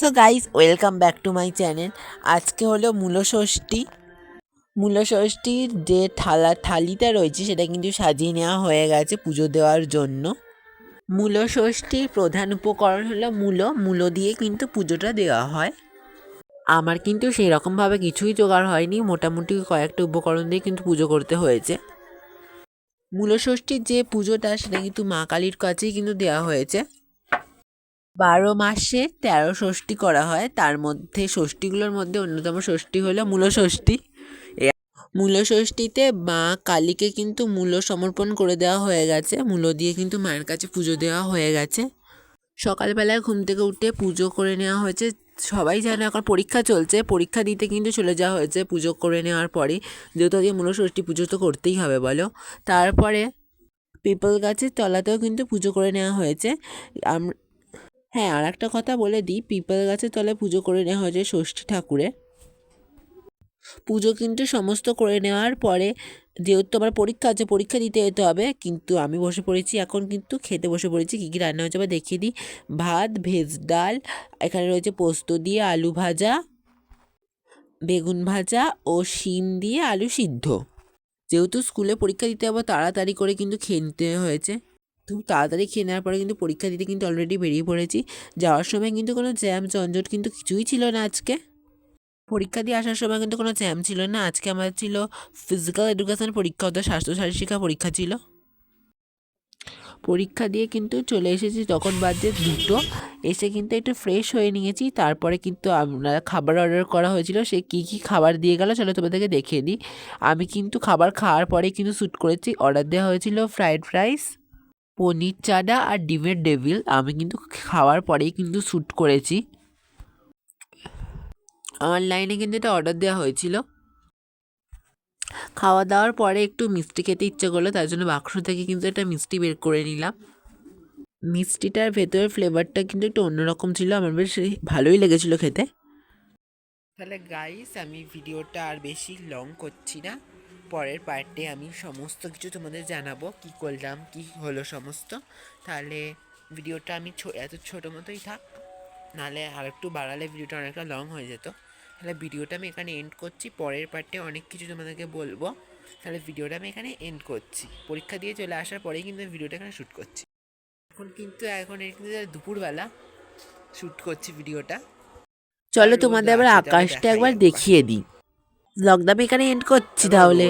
So guys, welcome back to my channel. আজকে হলো মূলষষ্ঠীর যে থালিটা রয়েছে সেটা কিন্তু সাজিয়ে নেওয়া হয়ে গেছে পুজো দেওয়ার জন্য। মূলষষ্ঠীর প্রধান উপকরণ হলো মূলো দিয়ে কিন্তু পুজোটা দেওয়া হয়। আমার কিন্তু সেই রকমভাবে কিছুই জোগাড় হয়নি, মোটামুটি কয়েকটা উপকরণ দিয়ে কিন্তু পুজো করতে হয়েছে। মূলষষ্ঠীর যে পুজোটা সেটা কিন্তু মা কালীর কাছেই কিন্তু দেওয়া হয়েছে। 12 মাসে 13 ষষ্ঠী করা হয়, তার মধ্যে ষষ্ঠীগুলোর মধ্যে অন্যতম ষষ্ঠী হলো মূলষষ্ঠী। মূলষষ্ঠীতে মা কালীকে কিন্তু মূলো সমর্পণ করে দেওয়া হয়ে গেছে, মূলো দিয়ে কিন্তু মায়ের কাছে পুজো দেওয়া হয়ে গেছে। সকালবেলায় ঘুম থেকে উঠে পুজো করে নেওয়া হয়েছে। সবাই জানে এখন পরীক্ষা চলছে, পরীক্ষা দিতে কিন্তু চলে যাওয়া হয়েছে পুজো করে নেওয়ার পরে, যেহেতু আজকে মূলষষ্ঠী পুজো তো করতেই হবে বলো। তারপরে পিপল গাছের তলাতেও কিন্তু পুজো করে নেওয়া হয়েছে। হ্যাঁ, আর একটা কথা বলে দিই, পিপল গাছের তলায় পুজো করে নেওয়া হয়েছে ষষ্ঠী ঠাকুরের। পুজো কিন্তু সমস্ত করে নেওয়ার পরে, যেহেতু আমার পরীক্ষা আছে, পরীক্ষা দিতে যেতে হবে, কিন্তু আমি বসে পড়েছি এখন, কিন্তু খেতে বসে পড়েছি। কী কী রান্না হয়েছে আবার দেখিয়ে দিই। ভাত, ভেজ ডাল, এখানে রয়েছে পোস্ত দিয়ে আলু ভাজা, বেগুন ভাজা ও শিম দিয়ে আলু সিদ্ধ। যেহেতু স্কুলে পরীক্ষা দিতে হবে, তাড়াতাড়ি করে কিন্তু খেয়ে নিতে হয়েছে। তো তাড়াতাড়ি খেয়ে নেওয়ার পরে কিন্তু পরীক্ষা দিতে কিন্তু অলরেডি বেরিয়ে পড়েছি। যাওয়ার সময় কিন্তু কোনো জ্যাম ঝঞ্ঝট কিন্তু কিছুই ছিল না আজকে। পরীক্ষা দিয়ে আসার সময় কিন্তু কোনো জ্যাম ছিল না। আজকে আমাদের ছিল ফিজিক্যাল এডুকেশন পরীক্ষা, অর্থাৎ স্বাস্থ্য শারীরিক পরীক্ষা ছিল। পরীক্ষা দিয়ে কিন্তু চলে এসেছি, তখন বাজে 2টো। এসে কিন্তু একটু ফ্রেশ হয়ে নিয়েছি। তারপরে কিন্তু আপনারা খাবার অর্ডার করা হয়েছিল, সে কী কী খাবার দিয়ে গেল চলো তোমাদেরকে দেখিয়ে দিই। আমি কিন্তু খাবার খাওয়ার পরে কিন্তু শ্যুট করেছি। অর্ডার দেওয়া হয়েছিল ফ্রাইড রাইস, পনির চানা আর ডিমের ডেভিল। আমি কিন্তু খাওয়ার পরেই কিন্তু শ্যুট করেছি। অনলাইনে কিন্তু এটা অর্ডার দেওয়া হয়েছিল। খাওয়া দাওয়ার পরে একটু মিষ্টি খেতে ইচ্ছে করলো, তার জন্য বাক্স থেকে কিন্তু একটা মিষ্টি বের করে নিলাম। মিষ্টিটার ভেতরের ফ্লেভারটা কিন্তু একটু অন্যরকম ছিল, আমার বেশ ভালোই লেগেছিলো খেতে। তাহলে গাইস, আমি ভিডিওটা আর বেশি লং করছি না। পরের পার্টে আমি সমস্ত কিছু তোমাদের জানাবো, কি করলাম, কি হলো সমস্ত। তাহলে ভিডিওটা আমি এত ছোটো মতোই থাক, নাহলে আর একটু বাড়ালে ভিডিওটা অনেকটা লং হয়ে যেত। তাহলে ভিডিওটা আমি এখানে এন্ড করছি, পরের পার্টে অনেক কিছু তোমাদেরকে বলবো। তাহলে ভিডিওটা আমি এখানে এন্ড করছি। পরীক্ষা দিয়ে চলে আসার পরেই কিন্তু ভিডিওটা এখানে শ্যুট করছি। এখন কিন্তু দুপুরবেলা শ্যুট করছি ভিডিওটা। চলো তোমাদের আবার আকাশটা একবার দেখিয়ে দিই। ব্লগটা আমি এখানে এন্ড করছি তাহলে।